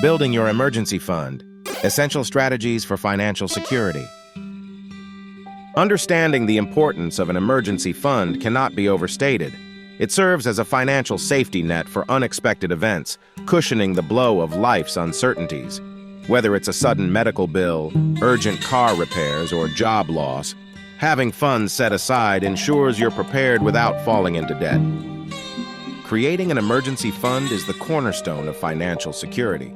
Building your emergency fund. Essential strategies for financial security. Understanding the importance of an emergency fund cannot be overstated. It serves as a financial safety net for unexpected events, cushioning the blow of life's uncertainties. Whether it's a sudden medical bill, urgent car repairs, or job loss, having funds set aside ensures you're prepared without falling into debt. Creating an emergency fund is the cornerstone of financial security.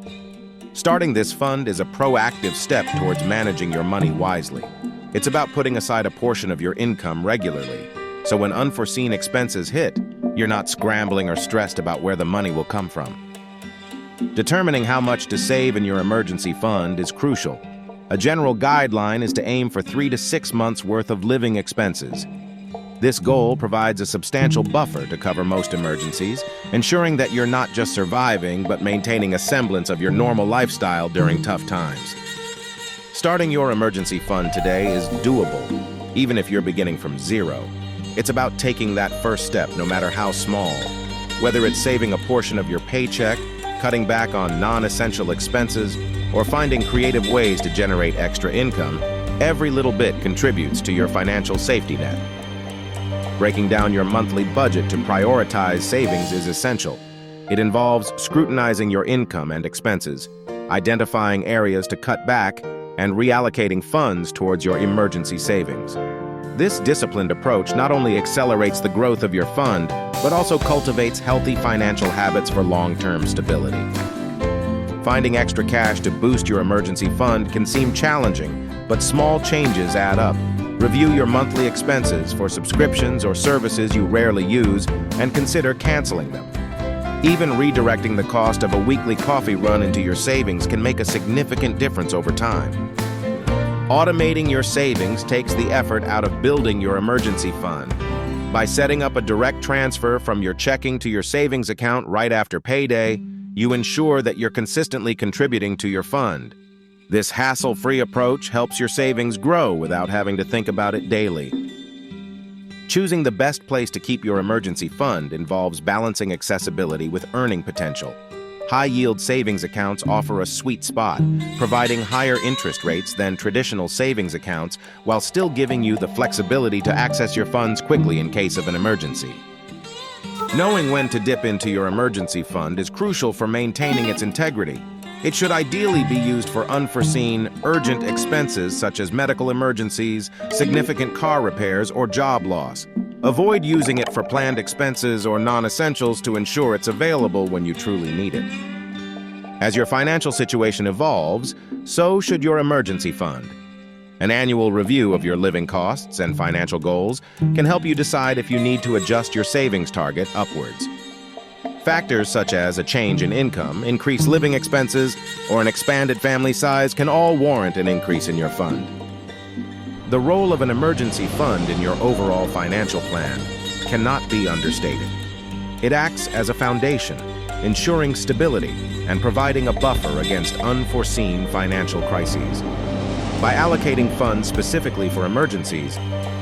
Starting this fund is a proactive step towards managing your money wisely. It's about putting aside a portion of your income regularly, so when unforeseen expenses hit, you're not scrambling or stressed about where the money will come from. Determining how much to save in your emergency fund is crucial. A general guideline is to aim for 3 to 6 months' worth of living expenses. This goal provides a substantial buffer to cover most emergencies, ensuring that you're not just surviving but maintaining a semblance of your normal lifestyle during tough times. Starting your emergency fund today is doable, even if you're beginning from zero. It's about taking that first step, no matter how small. Whether it's saving a portion of your paycheck, cutting back on non-essential expenses, or finding creative ways to generate extra income, every little bit contributes to your financial safety net. Breaking down your monthly budget to prioritize savings is essential. It involves scrutinizing your income and expenses, identifying areas to cut back, and reallocating funds towards your emergency savings. This disciplined approach not only accelerates the growth of your fund, but also cultivates healthy financial habits for long-term stability. Finding extra cash to boost your emergency fund can seem challenging, but small changes add up. Review your monthly expenses for subscriptions or services you rarely use and consider canceling them. Even redirecting the cost of a weekly coffee run into your savings can make a significant difference over time. Automating your savings takes the effort out of building your emergency fund. By setting up a direct transfer from your checking to your savings account right after payday, you ensure that you're consistently contributing to your fund. This hassle-free approach helps your savings grow without having to think about it daily. Choosing the best place to keep your emergency fund involves balancing accessibility with earning potential. High-yield savings accounts offer a sweet spot, providing higher interest rates than traditional savings accounts while still giving you the flexibility to access your funds quickly in case of an emergency. Knowing when to dip into your emergency fund is crucial for maintaining its integrity. It should ideally be used for unforeseen, urgent expenses such as medical emergencies, significant car repairs, or job loss. Avoid using it for planned expenses or non-essentials to ensure it's available when you truly need it. As your financial situation evolves, so should your emergency fund. An annual review of your living costs and financial goals can help you decide if you need to adjust your savings target upwards. Factors such as a change in income, increased living expenses, or an expanded family size can all warrant an increase in your fund. The role of an emergency fund in your overall financial plan cannot be understated. It acts as a foundation, ensuring stability and providing a buffer against unforeseen financial crises. By allocating funds specifically for emergencies,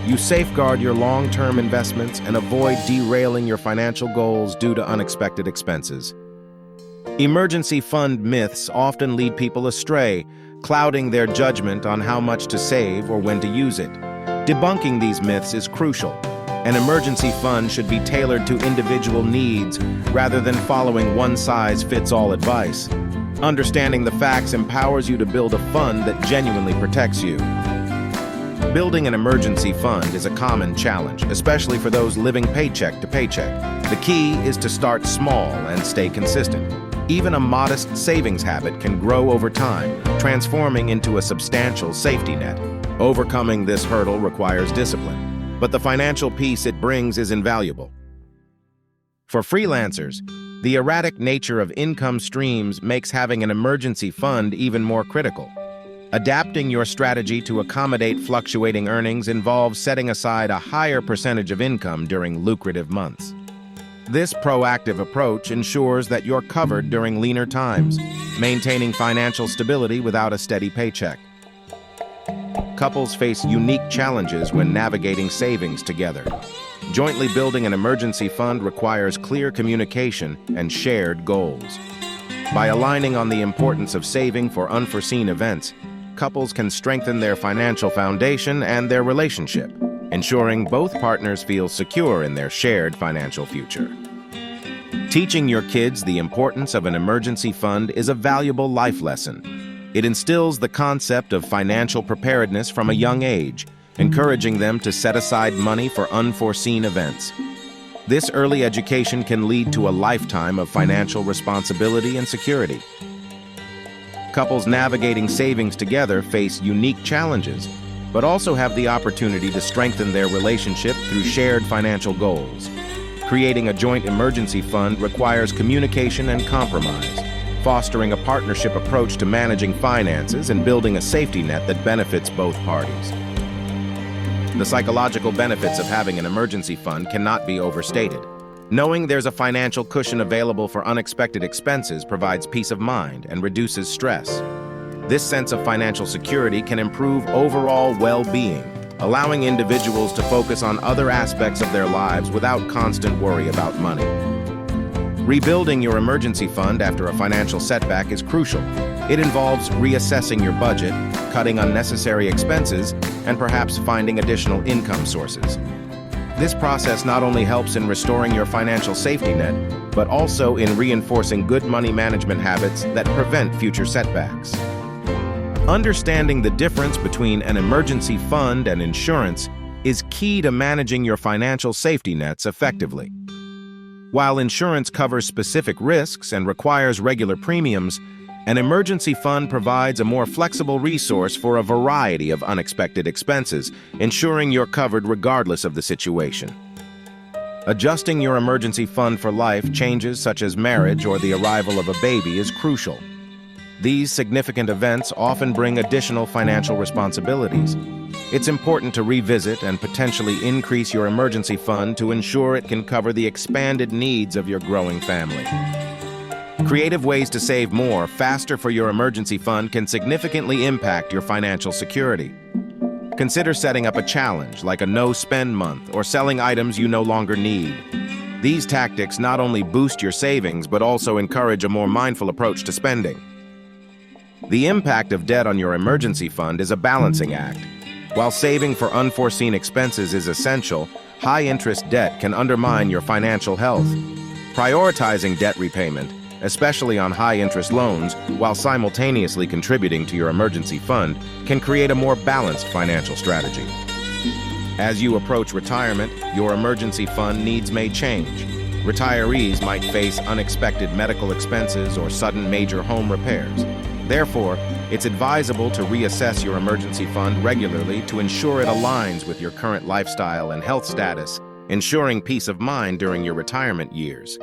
you safeguard your long-term investments and avoid derailing your financial goals due to unexpected expenses. Emergency fund myths often lead people astray, clouding their judgment on how much to save or when to use it. Debunking these myths is crucial. An emergency fund should be tailored to individual needs rather than following one-size-fits-all advice. Understanding the facts empowers you to build a fund that genuinely protects you. Building an emergency fund is a common challenge, especially for those living paycheck to paycheck. The key is to start small and stay consistent. Even a modest savings habit can grow over time, transforming into a substantial safety net. Overcoming this hurdle requires discipline, but the financial peace it brings is invaluable. For freelancers, the erratic nature of income streams makes having an emergency fund even more critical. Adapting your strategy to accommodate fluctuating earnings involves setting aside a higher percentage of income during lucrative months. This proactive approach ensures that you're covered during leaner times, maintaining financial stability without a steady paycheck. Couples face unique challenges when navigating savings together. Jointly building an emergency fund requires clear communication and shared goals. By aligning on the importance of saving for unforeseen events, couples can strengthen their financial foundation and their relationship, ensuring both partners feel secure in their shared financial future. Teaching your kids the importance of an emergency fund is a valuable life lesson. It instills the concept of financial preparedness from a young age, encouraging them to set aside money for unforeseen events. This early education can lead to a lifetime of financial responsibility and security. Couples navigating savings together face unique challenges, but also have the opportunity to strengthen their relationship through shared financial goals. Creating a joint emergency fund requires communication and compromise, fostering a partnership approach to managing finances and building a safety net that benefits both parties. The psychological benefits of having an emergency fund cannot be overstated. Knowing there's a financial cushion available for unexpected expenses provides peace of mind and reduces stress. This sense of financial security can improve overall well-being, allowing individuals to focus on other aspects of their lives without constant worry about money. Rebuilding your emergency fund after a financial setback is crucial. It involves reassessing your budget, cutting unnecessary expenses, and perhaps finding additional income sources. This process not only helps in restoring your financial safety net, but also in reinforcing good money management habits that prevent future setbacks. Understanding the difference between an emergency fund and insurance is key to managing your financial safety nets effectively. While insurance covers specific risks and requires regular premiums, an emergency fund provides a more flexible resource for a variety of unexpected expenses, ensuring you're covered regardless of the situation. Adjusting your emergency fund for life changes such as marriage or the arrival of a baby is crucial. These significant events often bring additional financial responsibilities. It's important to revisit and potentially increase your emergency fund to ensure it can cover the expanded needs of your growing family. Creative ways to save more, faster for your emergency fund can significantly impact your financial security. Consider setting up a challenge like a no-spend month or selling items you no longer need. These tactics not only boost your savings but also encourage a more mindful approach to spending. The impact of debt on your emergency fund is a balancing act. While saving for unforeseen expenses is essential, high-interest debt can undermine your financial health. Prioritizing debt repayment, especially on high-interest loans, while simultaneously contributing to your emergency fund, can create a more balanced financial strategy. As you approach retirement, your emergency fund needs may change. Retirees might face unexpected medical expenses or sudden major home repairs. Therefore, it's advisable to reassess your emergency fund regularly to ensure it aligns with your current lifestyle and health status, ensuring peace of mind during your retirement years.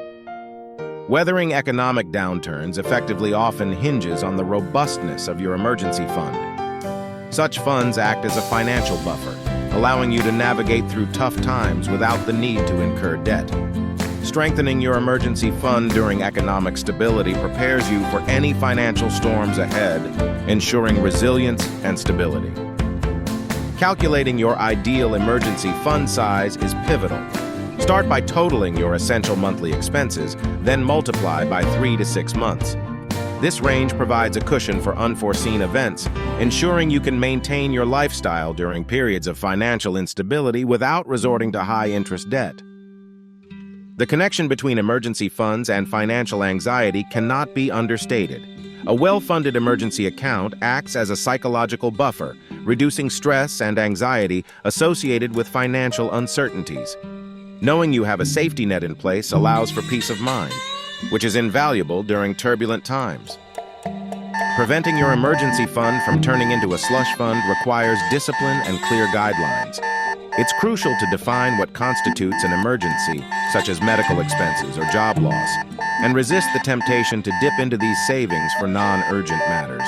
Weathering economic downturns effectively often hinges on the robustness of your emergency fund. Such funds act as a financial buffer, allowing you to navigate through tough times without the need to incur debt. Strengthening your emergency fund during economic stability prepares you for any financial storms ahead, ensuring resilience and stability. Calculating your ideal emergency fund size is pivotal. Start by totaling your essential monthly expenses, then multiply by 3 to 6 months. This range provides a cushion for unforeseen events, ensuring you can maintain your lifestyle during periods of financial instability without resorting to high-interest debt. The connection between emergency funds and financial anxiety cannot be understated. A well-funded emergency account acts as a psychological buffer, reducing stress and anxiety associated with financial uncertainties. Knowing you have a safety net in place allows for peace of mind, which is invaluable during turbulent times. Preventing your emergency fund from turning into a slush fund requires discipline and clear guidelines. It's crucial to define what constitutes an emergency, such as medical expenses or job loss, and resist the temptation to dip into these savings for non-urgent matters.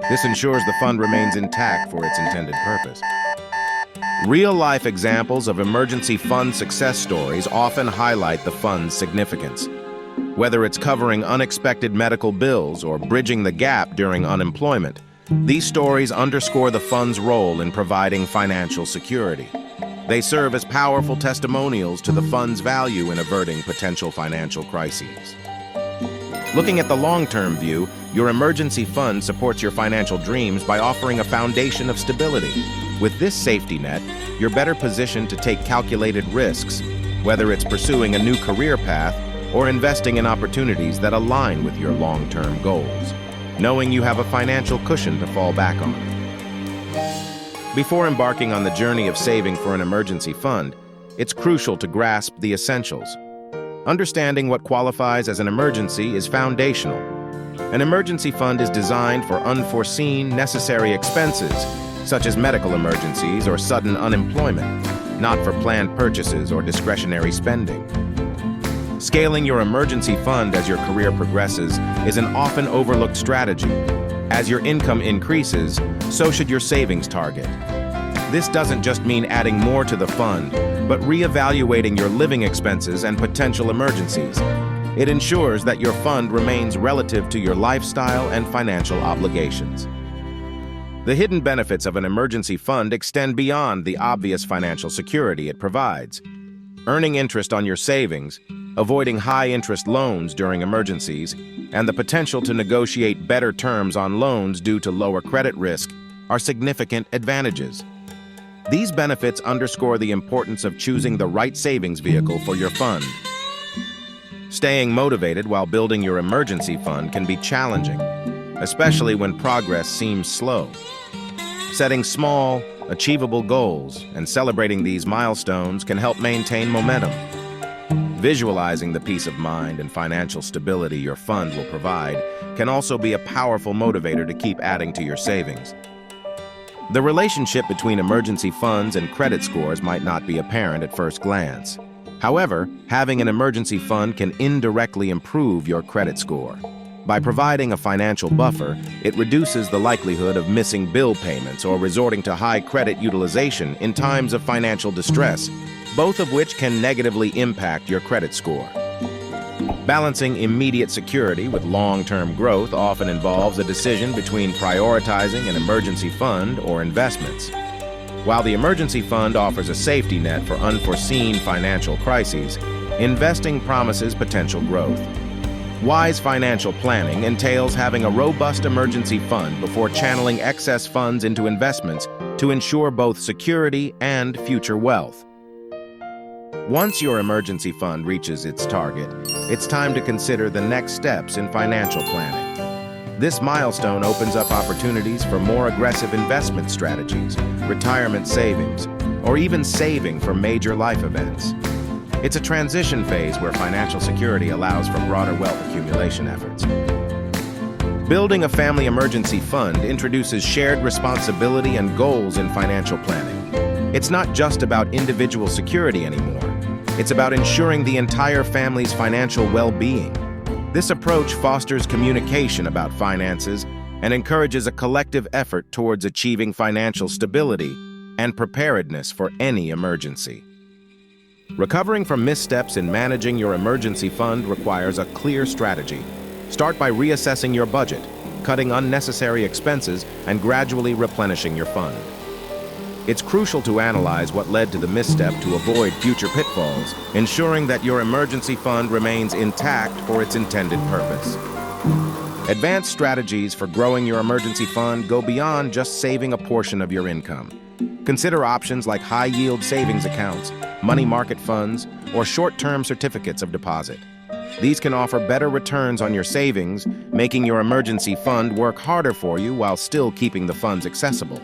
This ensures the fund remains intact for its intended purpose. Real-life examples of emergency fund success stories often highlight the fund's significance. Whether it's covering unexpected medical bills or bridging the gap during unemployment, these stories underscore the fund's role in providing financial security. They serve as powerful testimonials to the fund's value in averting potential financial crises. Looking at the long-term view, your emergency fund supports your financial dreams by offering a foundation of stability. With this safety net, you're better positioned to take calculated risks, whether it's pursuing a new career path or investing in opportunities that align with your long-term goals, knowing you have a financial cushion to fall back on. Before embarking on the journey of saving for an emergency fund, it's crucial to grasp the essentials. Understanding what qualifies as an emergency is foundational. An emergency fund is designed for unforeseen, necessary expenses, such as medical emergencies or sudden unemployment, not for planned purchases or discretionary spending. Scaling your emergency fund as your career progresses is an often overlooked strategy. As your income increases, so should your savings target. This doesn't just mean adding more to the fund, but reevaluating your living expenses and potential emergencies. It ensures that your fund remains relative to your lifestyle and financial obligations. The hidden benefits of an emergency fund extend beyond the obvious financial security it provides. Earning interest on your savings, avoiding high-interest loans during emergencies, and the potential to negotiate better terms on loans due to lower credit risk are significant advantages. These benefits underscore the importance of choosing the right savings vehicle for your fund. Staying motivated while building your emergency fund can be challenging, especially when progress seems slow. Setting small, achievable goals and celebrating these milestones can help maintain momentum. Visualizing the peace of mind and financial stability your fund will provide can also be a powerful motivator to keep adding to your savings. The relationship between emergency funds and credit scores might not be apparent at first glance. However, having an emergency fund can indirectly improve your credit score. By providing a financial buffer, it reduces the likelihood of missing bill payments or resorting to high credit utilization in times of financial distress, both of which can negatively impact your credit score. Balancing immediate security with long-term growth often involves a decision between prioritizing an emergency fund or investments. While the emergency fund offers a safety net for unforeseen financial crises, investing promises potential growth. Wise financial planning entails having a robust emergency fund before channeling excess funds into investments to ensure both security and future wealth. Once your emergency fund reaches its target, it's time to consider the next steps in financial planning. This milestone opens up opportunities for more aggressive investment strategies, retirement savings, or even saving for major life events. It's a transition phase where financial security allows for broader wealth accumulation efforts. Building a family emergency fund introduces shared responsibility and goals in financial planning. It's not just about individual security anymore. It's about ensuring the entire family's financial well-being. This approach fosters communication about finances and encourages a collective effort towards achieving financial stability and preparedness for any emergency. Recovering from missteps in managing your emergency fund requires a clear strategy. Start by reassessing your budget, cutting unnecessary expenses, and gradually replenishing your fund. It's crucial to analyze what led to the misstep to avoid future pitfalls, ensuring that your emergency fund remains intact for its intended purpose. Advanced strategies for growing your emergency fund go beyond just saving a portion of your income. Consider options like high-yield savings accounts, money market funds, or short-term certificates of deposit. These can offer better returns on your savings, making your emergency fund work harder for you while still keeping the funds accessible.